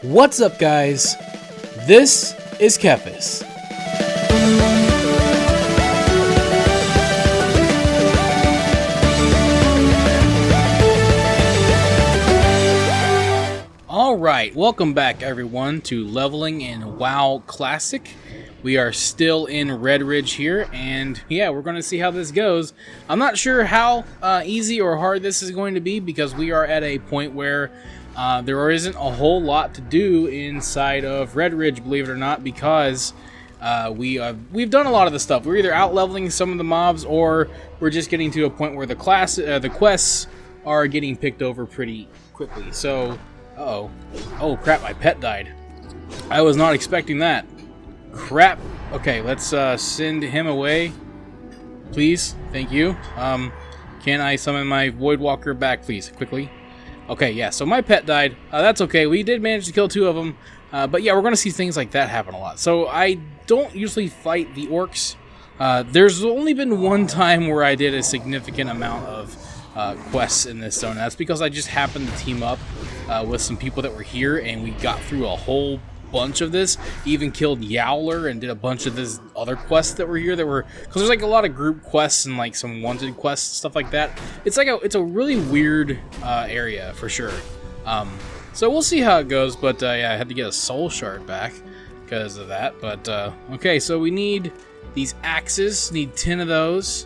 What's up, guys? This is Kephas. Alright, welcome back everyone to Leveling in WoW Classic. We are still in Redridge here, and yeah, we're going to see how this goes. I'm not sure how easy or hard this is going to be, because we are at a point where there isn't a whole lot to do inside of Redridge, believe it or not, because we've done a lot of the stuff. We're either out leveling some of the mobs, or we're just getting to a point where the quests are getting picked over pretty quickly. So, oh crap! My pet died. I was not expecting that. Crap. Okay, let's send him away, please. Thank you. Can I summon my Voidwalker back, please, quickly? Okay, yeah, so my pet died. That's okay. We did manage to kill 2 of them. But yeah, we're going to see things like that happen a lot. So I don't usually fight the orcs. There's only been one time where I did a significant amount of quests in this zone. That's because I just happened to team up with some people that were here, and we got through a whole bunch of this. Even killed Yowler and did a bunch of this other quests that were here that were, because there's like a lot of group quests and like some wanted quests, stuff like that. It's a really weird area for sure. So we'll see how it goes, but yeah, I had to get a soul shard back because of that. But okay, so we need these axes, need 10 of those,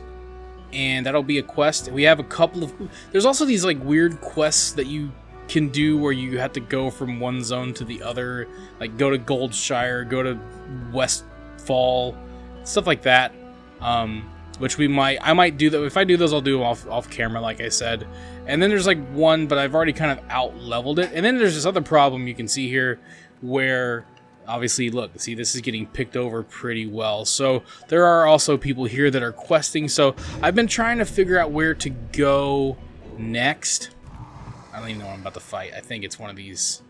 and that'll be a quest. We have a couple of, there's also these like weird quests that you can do where you have to go from one zone to the other, like go to Goldshire, go to Westfall, stuff like that, which I might do that. If I do those, I'll do them off camera, like I said. And then there's like one, but I've already kind of out leveled it. And then there's this other problem you can see here where obviously, look, see, this is getting picked over pretty well. So there are also people here that are questing. So I've been trying to figure out where to go next. I don't even know what I'm about to fight. I think it's one of these.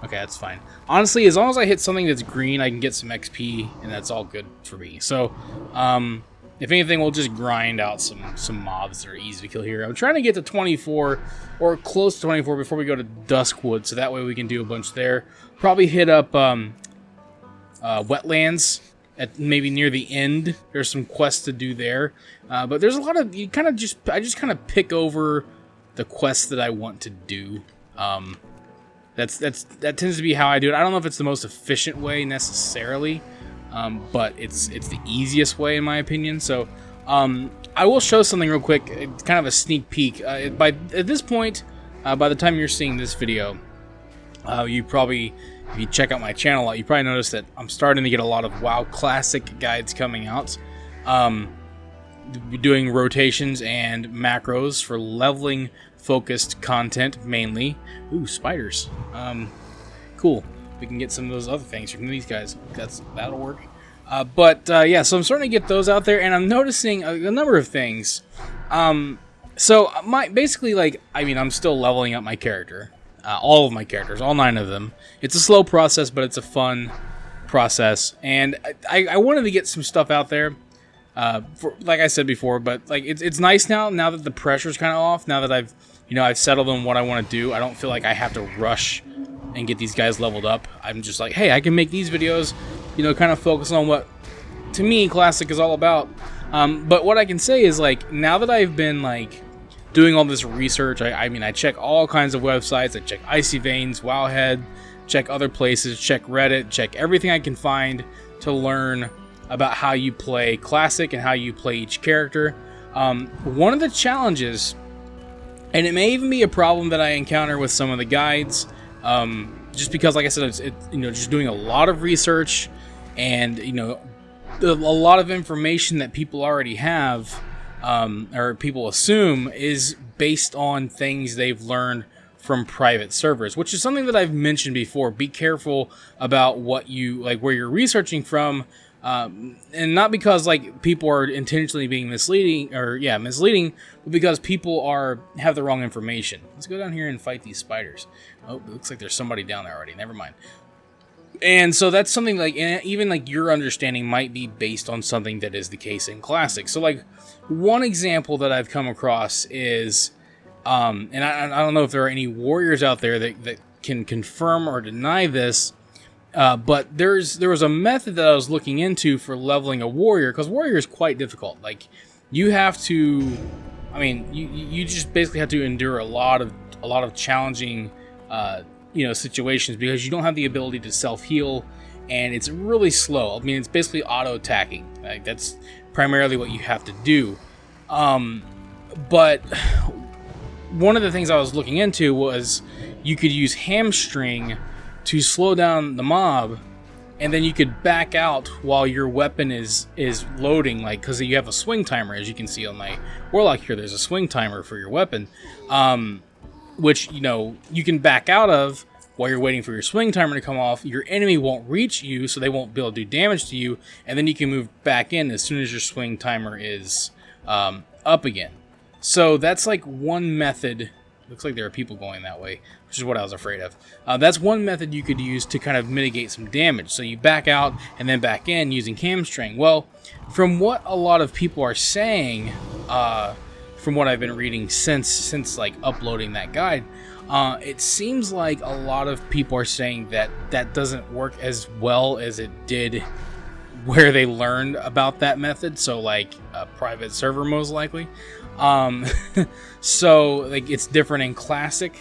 Okay, that's fine. Honestly, as long as I hit something that's green, I can get some XP, and that's all good for me. So, if anything, we'll just grind out some mobs that are easy to kill here. I'm trying to get to 24, or close to 24, before we go to Duskwood, so that way we can do a bunch there. Probably hit up Wetlands at maybe near the end. There's some quests to do there, but there's a lot of I just kind of pick over the quests that I want to do. That tends to be how I do it. I don't know if it's the most efficient way necessarily, but it's the easiest way in my opinion. So I will show something real quick. It's kind of a sneak peek. At this point, by the time you're seeing this video, you probably, if you check out my channel a lot, you probably noticed that I'm starting to get a lot of WoW Classic guides coming out. Doing rotations and macros for leveling focused content mainly. Ooh, spiders. Cool. We can get some of those other things from these guys. That'll work. Yeah, so I'm starting to get those out there, and I'm noticing a number of things. So basically, like, I mean, I'm still leveling up my character. All of my characters, all 9 of them. It's a slow process, but it's a fun process, and I wanted to get some stuff out there. Like I said before, but like it's nice now that the pressure's kind of off. Now that I've settled on what I want to do, I don't feel like I have to rush and get these guys leveled up. I'm just like, hey, I can make these videos, kind of focus on what, to me, Classic is all about. But what I can say is, like, now that I've been like doing all this research, I mean, I check all kinds of websites. I check Icy Veins, Wowhead, check other places, check Reddit, check everything I can find to learn about how you play Classic and how you play each character. One of the challenges, and it may even be a problem that I encounter with some of the guides, just because, like I said, just doing a lot of research and a lot of information that people already have, or people assume is based on things they've learned from private servers, which is something that I've mentioned before. Be careful about what where you're researching from. And not because like people are intentionally being misleading, but because people have the wrong information. Let's go down here and fight these spiders. Oh, it looks like there's somebody down there already. Never mind. And so that's something like, even like your understanding might be based on something that is the case in Classic. So like one example that I've come across is, and I don't know if there are any warriors out there that can confirm or deny this. But there was a method that I was looking into for leveling a warrior, because warrior is quite difficult. Like, you have to, I mean, you just basically have to endure a lot of challenging, situations, because you don't have the ability to self-heal, and it's really slow. I mean, it's basically auto-attacking. Like, that's primarily what you have to do. But one of the things I was looking into was you could use hamstring to slow down the mob, and then you could back out while your weapon is loading, like, because you have a swing timer. As you can see on my warlock here, there's a swing timer for your weapon, which you can back out of while you're waiting for your swing timer to come off. Your enemy won't reach you, so they won't be able to do damage to you, and then you can move back in as soon as your swing timer is up again. So that's like one method. Looks like there are people going that way, which is what I was afraid of. That's one method you could use to kind of mitigate some damage. So you back out and then back in using hamstring. Well, from what a lot of people are saying, from what I've been reading since like uploading that guide, it seems like a lot of people are saying that that doesn't work as well as it did where they learned about that method. So like a private server, most likely. So like it's different in classic,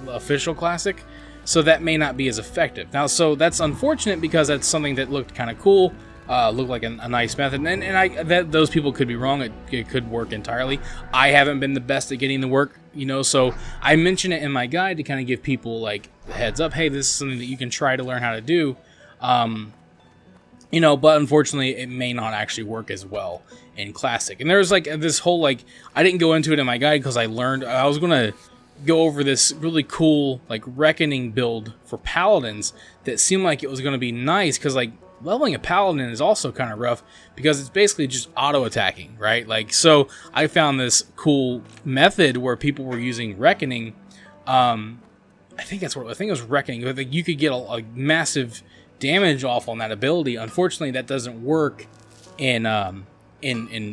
official classic, so that may not be as effective. Now, so that's unfortunate, because that's something that looked kind of cool, looked like a nice method, and those people could be wrong. It could work entirely. I haven't been the best at getting the work, so I mention it in my guide to kind of give people like the heads up. Hey, this is something that you can try to learn how to do. But unfortunately, it may not actually work as well in Classic. And there's like this whole, like, I didn't go into it in my guide because I was going to go over this really cool, like, Reckoning build for Paladins that seemed like it was going to be nice, because, like, leveling a Paladin is also kind of rough, because it's basically just auto-attacking, right? Like, so I found this cool method where people were using Reckoning. I think it was Reckoning. But, like, you could get a massive damage off on that ability. Unfortunately, that doesn't work in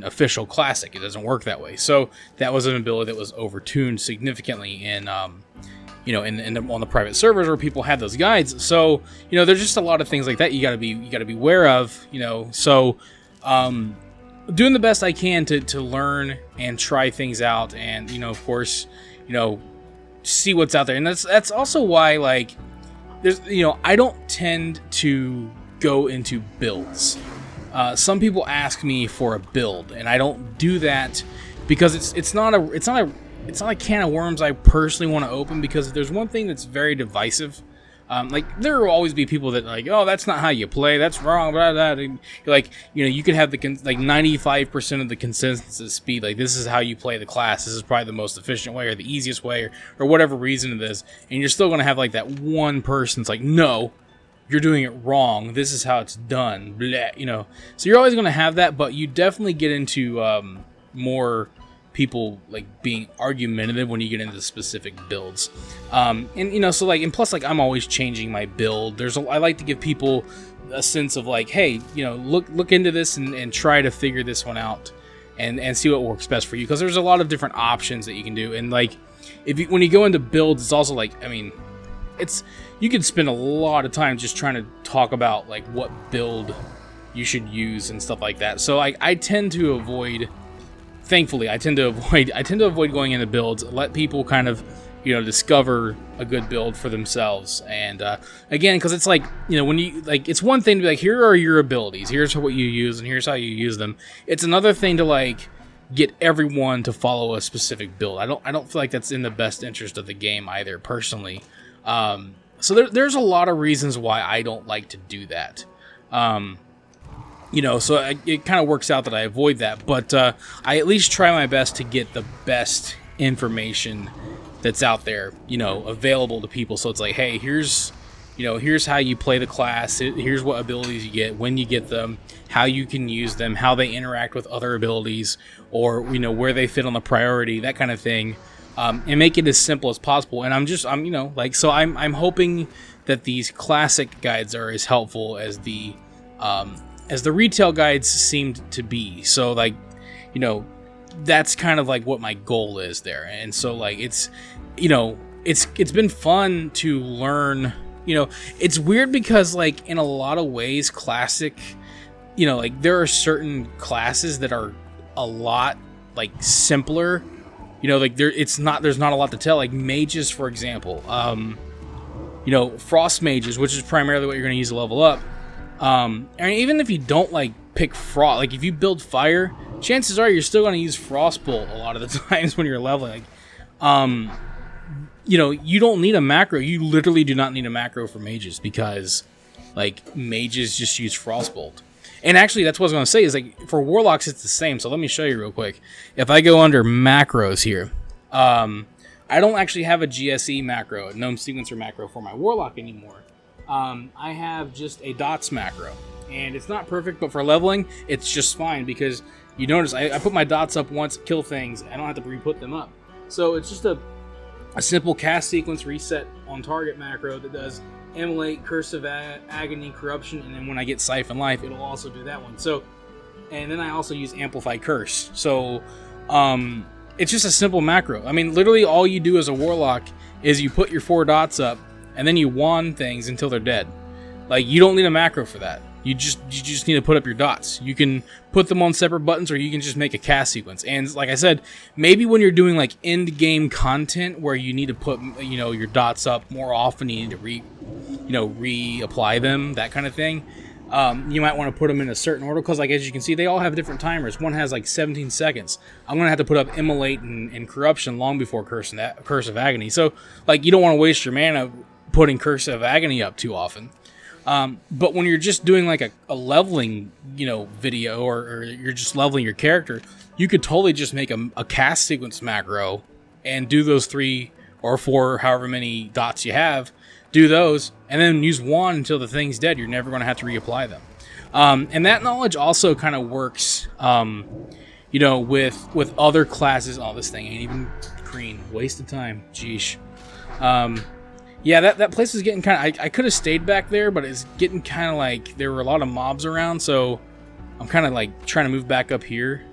official Classic. It doesn't work that way. So that was an ability that was overtuned significantly in on the private servers where people had those guides. So there's just a lot of things like that you gotta be aware of. So doing the best I can to learn and try things out, and of course see what's out there. And that's also why, like, there's I don't tend to go into builds. Some people ask me for a build, and I don't do that because it's not a can of worms I personally want to open, because if there's one thing that's very divisive, like, there will always be people that like, oh, that's not how you play, that's wrong, blah, blah, blah. Like, you could have 95% of the consensus be like, this is how you play the class, this is probably the most efficient way or the easiest way, or whatever reason it is, and you're still going to have like that one person that's like, no, you're doing it wrong, this is how it's done, blah, so you're always going to have that. But you definitely get into more people like being argumentative when you get into specific builds, so like, and plus, like, I'm always changing my build. I like to give people a sense of like, hey, look into this and try to figure this one out and see what works best for you, because there's a lot of different options that you can do. And like, when you go into builds, it's also like, I mean, you could spend a lot of time just trying to talk about like what build you should use and stuff like that. So I tend to avoid. Thankfully, I tend to avoid going into builds. Let people kind of, discover a good build for themselves. And again, because it's like, when you like, it's one thing to be like, here are your abilities, here's what you use, and here's how you use them. It's another thing to like get everyone to follow a specific build. I don't feel like that's in the best interest of the game either, personally. So there's a lot of reasons why I don't like to do that. So it kind of works out that I avoid that, but I at least try my best to get the best information that's out there, available to people. So it's like, hey, here's how you play the class, here's what abilities you get, when you get them, how you can use them, how they interact with other abilities, or where they fit on the priority, that kind of thing, and make it as simple as possible. And I'm hoping that these classic guides are as helpful as the retail guides seemed to be. So like, that's kind of like what my goal is there. And so like, it's, it's been fun to learn. You know, it's weird because like in a lot of ways, classic, you know, like there are certain classes that are a lot like simpler. You know, like there's not a lot to tell. Like mages, for example. You know, frost mages, which is primarily what you're going to use to level up. And even if you don't like pick frost, like if you build fire, chances are you're still going to use frostbolt a lot of the times when you're leveling. You know, you don't need a macro. You literally do not need a macro for mages because like mages just use frostbolt. And actually, that's what I was going to say is like for warlocks, it's the same. So let me show you real quick. If I go under macros here, I don't actually have a GSE macro, a gnome sequencer macro for my warlock anymore. I have just a dots macro, and it's not perfect, but for leveling, it's just fine because you notice I put my dots up once, kill things. I don't have to re-put them up. So it's just a simple cast sequence reset on target macro that does Immolate, Curse of Agony, Corruption, and then when I get Siphon Life, it'll also do that one. So, and then I also use Amplify Curse. So, it's just a simple macro. I mean, literally all you do as a warlock is you put your 4 dots up, and then you wand things until they're dead. Like, you don't need a macro for that. You just need to put up your dots. You can put them on separate buttons, or you can just make a cast sequence. And like I said, maybe when you're doing like end game content where you need to put, you know, your dots up more often, you need to reapply them, that kind of thing. You might want to put them in a certain order because, like as you can see, they all have different timers. One has like 17 seconds. I'm gonna have to put up Immolate and Corruption long before Curse of Agony. So like you don't want to waste your mana putting Curse of Agony up too often. But when you're just doing like a leveling, you know, video or you're just leveling your character, you could totally just make a cast sequence macro and do those 3 or 4, however many dots you have, do those, and then use wand until the thing's dead. You're never going to have to reapply them. And that knowledge also kind of works, you know, with other classes. Oh, this thing ain't even green. Waste of time. Jeesh. Yeah, that place is getting kind of... I could have stayed back there, but it's getting kind of like... There were a lot of mobs around, so I'm kind of like trying to move back up here.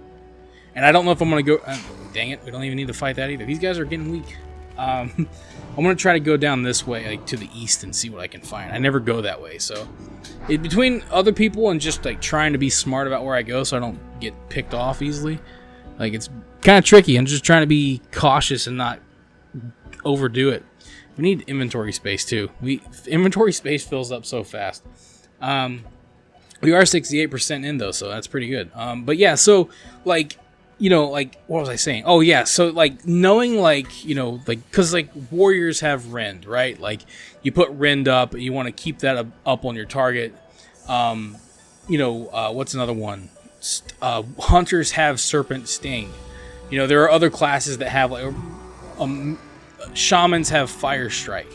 And I don't know if I'm going to go... dang it, we don't even need to fight that either. These guys are getting weak. I'm going to try to go down this way, like to the east, and see what I can find. I never go that way, so... between other people and just like trying to be smart about where I go so I don't get picked off easily, like it's kind of tricky. I'm just trying to be cautious and not overdo it. We need inventory space too. Inventory space fills up so fast. We are 68% in though, so that's pretty good. But yeah, so like, you know, like what was I saying? Oh yeah, so like knowing like, you know, like because like warriors have rend, right? Like you put rend up, you want to keep that up on your target. You know, what's another one? Hunters have serpent sting. You know, there are other classes that have like shamans have fire strike,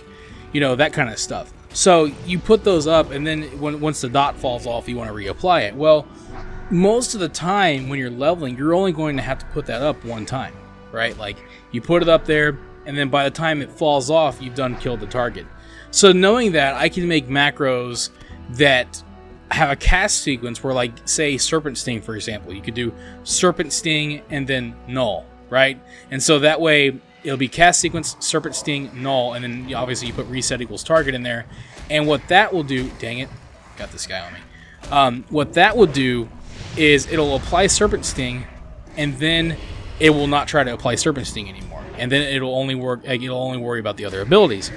you know, that kind of stuff. So you put those up, and then once the dot falls off, you want to reapply it. Well, most of the time when you're leveling, you're only going to have to put that up one time, right? Like you put it up there, and then by the time it falls off, you've done killed the target. So knowing that, I can make macros that have a cast sequence where, like, say Serpent Sting, for example, you could do Serpent Sting and then Null, right? And so that way it'll be cast sequence, Serpent Sting, Null, and then obviously you put reset equals target in there. And what that will do, dang it, got this guy on me. What that will do is it'll apply Serpent Sting, and then it will not try to apply Serpent Sting anymore. And then it'll only work. It'll only worry about the other abilities.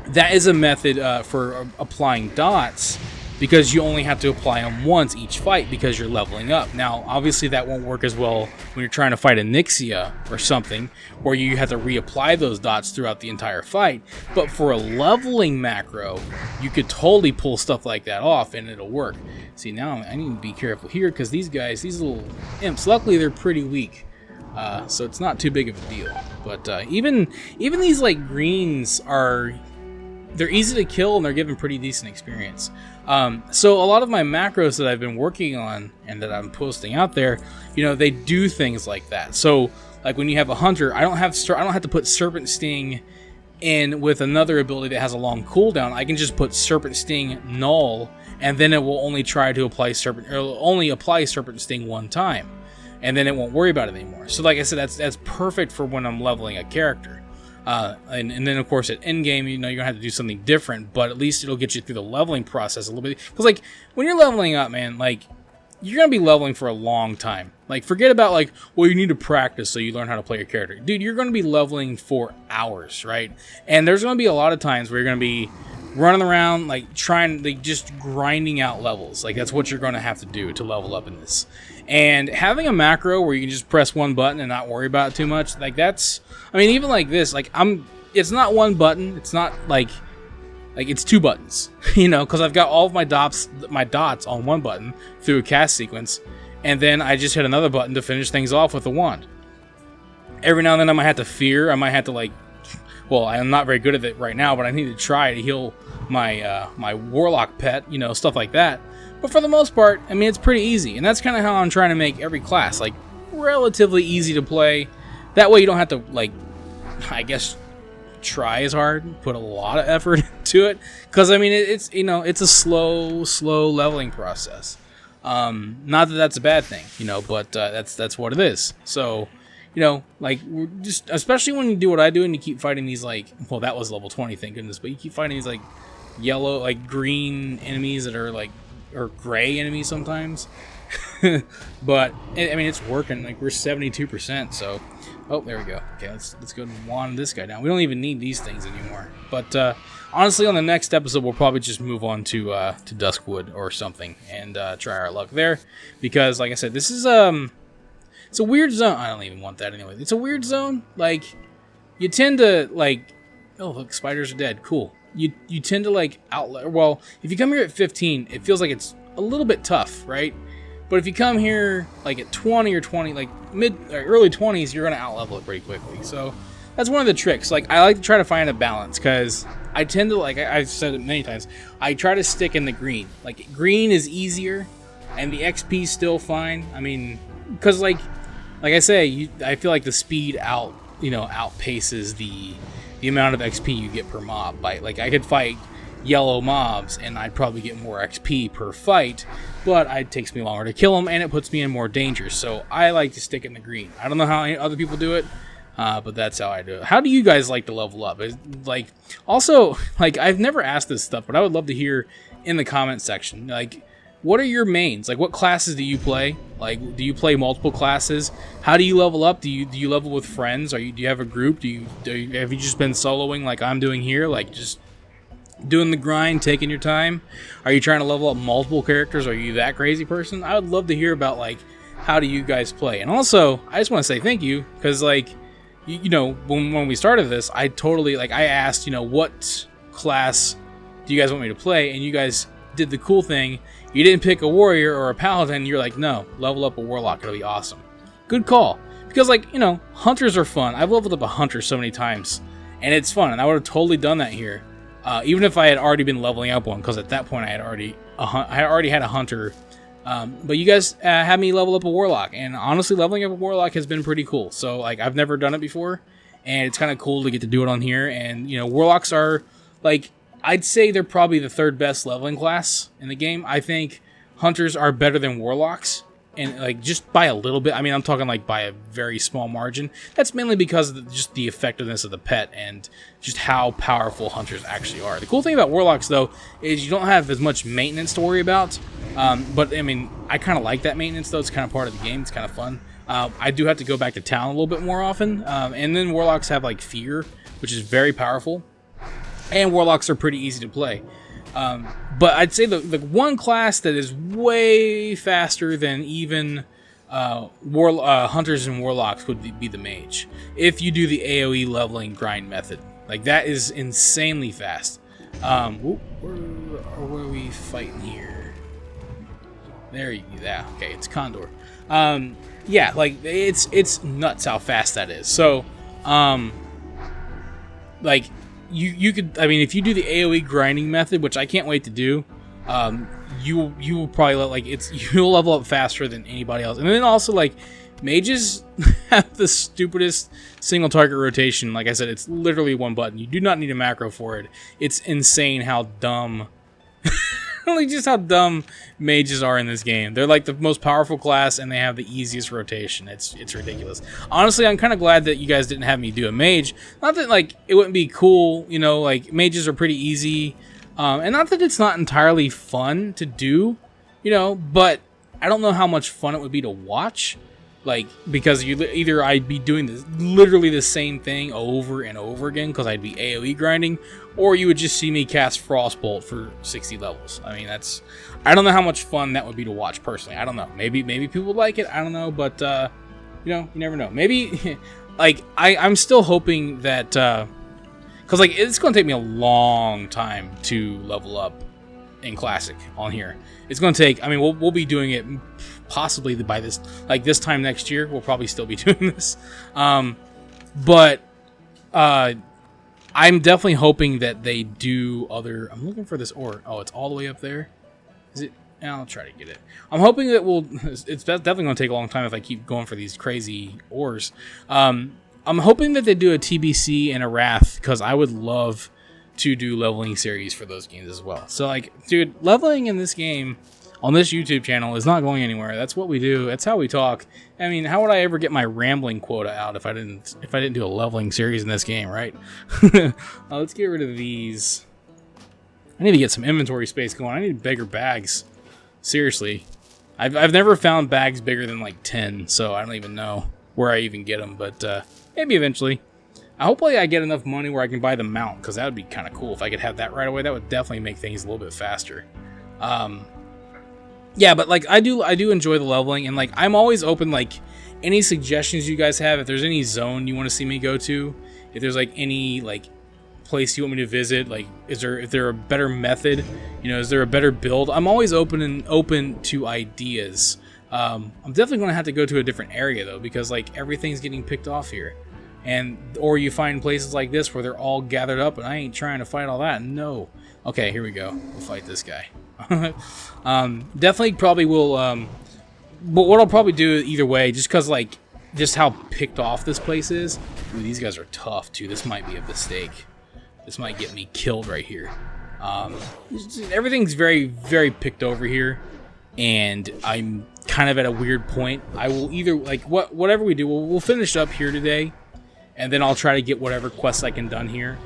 That is a method for applying dots, because you only have to apply them once each fight because you're leveling up. Now, obviously that won't work as well when you're trying to fight a Nixia or something, where you have to reapply those dots throughout the entire fight. But for a leveling macro, you could totally pull stuff like that off and it'll work. See, now I need to be careful here because these guys, these little imps, luckily they're pretty weak. So it's not too big of a deal. But even these like greens are... They're easy to kill and they're given pretty decent experience. So a lot of my macros that I've been working on and that I'm posting out there, you know, they do things like that. So like when you have a hunter, I don't have to put Serpent Sting in with another ability that has a long cooldown. I can just put Serpent Sting Null, and then it will only try to apply it'll only apply Serpent Sting one time, and then it won't worry about it anymore. So like I said, that's perfect for when I'm leveling a character. And then of course at end game, you know, you're gonna have to do something different, but at least it'll get you through the leveling process a little bit. Because like when you're leveling up, man, like you're gonna be leveling for a long time. Like forget about like, well, you need to practice so you learn how to play your character. Dude, you're gonna be leveling for hours, right? And there's gonna be a lot of times where you're gonna be running around like trying, like just grinding out levels. Like that's what you're gonna have to do to level up in this. And having a macro where you can just press one button and not worry about it too much, like that's, I mean, even like this, like it's not one button. It's not like it's two buttons, you know, because I've got all of my dots on one button through a cast sequence, and then I just hit another button to finish things off with the wand. Every now and then I might have to like, well, I'm not very good at it right now, but I need to try to heal my my warlock pet, you know, stuff like that. But for the most part, I mean, it's pretty easy, and that's kind of how I'm trying to make every class like relatively easy to play. That way you don't have to, like, I guess, try as hard, put a lot of effort into it, because I mean it's, you know, it's a slow leveling process. Not that that's a bad thing, you know, but that's what it is. So, you know, like, we're just, especially when you do what I do and you keep fighting these, like, well, that was level 20, thank goodness, but you keep fighting these like yellow, like green enemies that are like, or gray enemies sometimes. But I mean, it's working. Like, we're 72%, so oh, there we go. Okay, let's go and wand this guy down. We don't even need these things anymore. But honestly, on the next episode, we'll probably just move on to Duskwood or something and try our luck there, because like I said, this is it's a weird zone. I don't even want that anyway. It's a weird zone. Like, you tend to like, oh look, spiders are dead. Cool. You tend to like well, if you come here at 15, it feels like it's a little bit tough, right? But if you come here like at 20 or 20, like mid or early 20s, you're gonna outlevel it pretty quickly. So that's one of the tricks. Like, I like to try to find a balance, because I tend to, like I've said it many times, I try to stick in the green. Like, green is easier, and the XP is still fine. I mean, because like I say, I feel like the speed outpaces the amount of XP you get per mob. Like I could fight yellow mobs and I'd probably get more XP per fight, but it takes me longer to kill them and it puts me in more danger. So I like to stick in the green. I don't know how other people do it, but that's how I do it. How do you guys like to level up? Like, also, like, I've never asked this stuff, but I would love to hear in the comment section, like, what are your mains? Like, what classes do you play? Like, do you play multiple classes? How do you level up? Do you level with friends? Do you have a group? Have you just been soloing like I'm doing here? Like, just doing the grind, taking your time? Are you trying to level up multiple characters? Are you that crazy person? I would love to hear about, like, how do you guys play? And also, I just want to say thank you, because, like, you know, when we started this, I totally, like, I asked, you know, what class do you guys want me to play? And you guys did the cool thing. You didn't pick a warrior or a paladin. You're like, no, level up a warlock. It'll be awesome. Good call. Because, like, you know, hunters are fun. I've leveled up a hunter so many times, and it's fun. And I would have totally done that here, even if I had already been leveling up one. Because at that point, I had already had a hunter. But you guys had me level up a warlock, and honestly, leveling up a warlock has been pretty cool. So, like, I've never done it before, and it's kind of cool to get to do it on here. And, you know, warlocks are, like, I'd say they're probably the third best leveling class in the game. I think hunters are better than warlocks, and, like, just by a little bit. I mean, I'm talking, like, by a very small margin. That's mainly because of just the effectiveness of the pet and just how powerful hunters actually are. The cool thing about warlocks, though, is you don't have as much maintenance to worry about. But, I mean, I kind of like that maintenance, though. It's kind of part of the game. It's kind of fun. I do have to go back to town a little bit more often. And then warlocks have, like, fear, which is very powerful. And warlocks are pretty easy to play. But I'd say the one class that is way faster than even hunters and warlocks would be the mage. If you do the AoE leveling grind method. Like, that is insanely fast. Where are we fighting here? There you go. Yeah, okay, it's Condor. Yeah, like, it's nuts how fast that is. So, like, you could, I mean, if you do the AoE grinding method, which I can't wait to do, you will probably, you'll level up faster than anybody else. And then also, like, mages have the stupidest single target rotation. Like I said, it's literally one button. You do not need a macro for it. It's insane how dumb literally just how dumb mages are in this game. They're like the most powerful class, and they have the easiest rotation. It's ridiculous. Honestly, I'm kind of glad that you guys didn't have me do a mage. Not that like it wouldn't be cool, you know, like mages are pretty easy, and not that it's not entirely fun to do, you know, but I don't know how much fun it would be to watch. Like, because either I'd be doing literally the same thing over and over again because I'd be AoE grinding, or you would just see me cast Frostbolt for 60 levels. I mean, I don't know how much fun that would be to watch personally. I don't know. Maybe people would like it. I don't know, but you know, you never know. Maybe like I'm still hoping that because like it's going to take me a long time to level up in Classic on here. It's going to take. I mean, we'll be doing it. Possibly by this time next year, we'll probably still be doing this. But I'm definitely hoping that they do other. I'm looking for this ore. Oh, it's all the way up there. Is it? I'll try to get it. I'm hoping that it's definitely going to take a long time if I keep going for these crazy ores. I'm hoping that they do a TBC and a Wrath, because I would love to do leveling series for those games as well. So like, dude, leveling in this game on this YouTube channel is not going anywhere. That's what we do. That's how we talk. I mean, how would I ever get my rambling quota out if I didn't do a leveling series in this game, right? Let's get rid of these. I need to get some inventory space going. I need bigger bags. Seriously. I've never found bags bigger than like 10, so I don't even know where I even get them, but maybe eventually. Hopefully I get enough money where I can buy the mount, because that would be kind of cool. If I could have that right away, that would definitely make things a little bit faster. Yeah, but like I do enjoy the leveling, and like I'm always open. Like any suggestions you guys have, if there's any zone you want to see me go to, if there's like any like place you want me to visit, like is there a better method, you know, is there a better build? I'm always open to ideas. I'm definitely going to have to go to a different area though, because like everything's getting picked off here, or you find places like this where they're all gathered up, and I ain't trying to fight all that. No. Okay, here we go. We'll fight this guy. Definitely probably will, but what I'll probably do either way, just because like just how picked off this place is. Ooh, these guys are tough too. This might be a mistake. This might get me killed right here. Everything's very, very picked over here, and I'm kind of at a weird point. I will either like whatever we do, we'll finish up here today, and then I'll try to get whatever quests I can done here,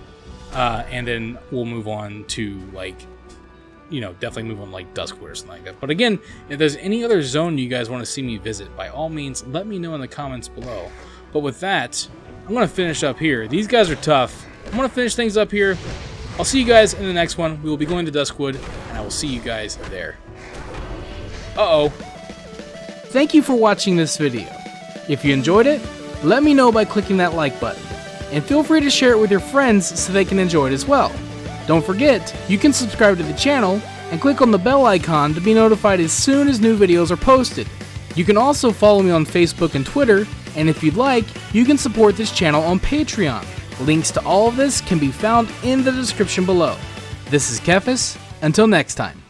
and then we'll move on to like, you know, definitely move on like Duskwood or something like that. But again, if there's any other zone you guys want to see me visit, by all means, let me know in the comments below. But with that, I'm going to finish up here. These guys are tough. I'm going to finish things up here. I'll see you guys in the next one. We will be going to Duskwood, and I will see you guys there. Uh-oh. Thank you for watching this video. If you enjoyed it, let me know by clicking that like button. And feel free to share it with your friends so they can enjoy it as well. Don't forget, you can subscribe to the channel and click on the bell icon to be notified as soon as new videos are posted. You can also follow me on Facebook and Twitter, and if you'd like, you can support this channel on Patreon. Links to all of this can be found in the description below. This is Kephas. Until next time.